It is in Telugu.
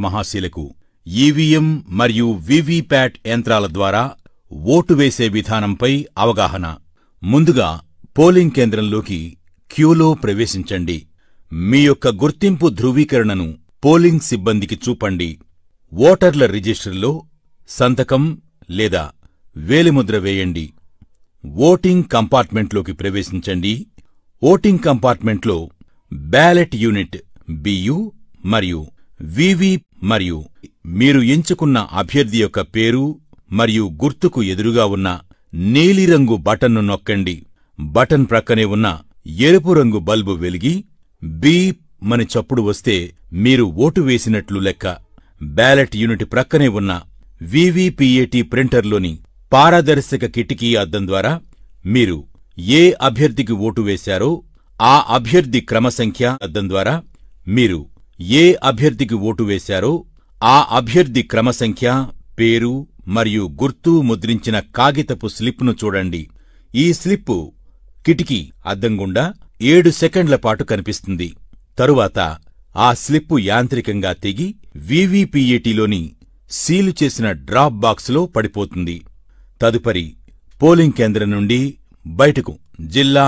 మహాశీలకు ఈవీఎం మరియు వీవీప్యాట్ యంత్రాల ద్వారా ఓటు వేసే విధానంపై అవగాహన. ముందుగా పోలింగ్ కేంద్రంలోకి క్యూలో ప్రవేశించండి. మీ యొక్క గుర్తింపు ధృవీకరణను పోలింగ్ సిబ్బందికి చూపండి. ఓటర్ల రిజిస్టర్లో సంతకం లేదా వేలిముద్ర వేయండి. ఓటింగ్ కంపార్ట్మెంట్లోకి ప్రవేశించండి. ఓటింగ్ కంపార్ట్మెంట్లో బ్యాలెట్ యూనిట్ బియు మరియు వివి మరియు మీరు ఎంచుకున్న అభ్యర్థి యొక్క పేరు మరియు గుర్తుకు ఎదురుగా ఉన్న నీలిరంగు బటన్ను నొక్కండి. బటన్ ప్రక్కనే ఉన్న ఎరుపు రంగు బల్బు వెలిగి బీప్ మని చప్పుడు వస్తే మీరు ఓటు వేసినట్లు లెక్క. బ్యాలెట్ యూనిట్ ప్రక్కనే ఉన్న వివిపిఏటి ప్రింటర్లోని పారదర్శక కిటికీ అద్దం ద్వారా మీరు ఏ అభ్యర్థికి ఓటు వేశారో ఆ అభ్యర్థి క్రమసంఖ్య అద్దం ద్వారా మీరు ఏ అభ్యర్థికి ఓటు వేశారో ఆ అభ్యర్థి క్రమసంఖ్య, పేరు మరియు గుర్తు ముద్రించిన కాగితపు స్లిప్ను చూడండి. ఈ స్లిప్పు కిటికీ అద్దం గుండా 7 సెకండ్ల పాటు కనిపిస్తుంది. తరువాత ఆ స్లిప్పు యాంత్రికంగా తెగి వివిపిఏటిలోని సీలు చేసిన డ్రాప్ బాక్సులో పడిపోతుంది. తదుపరి పోలింగ్ కేంద్రం నుండి బయటకు జిల్లా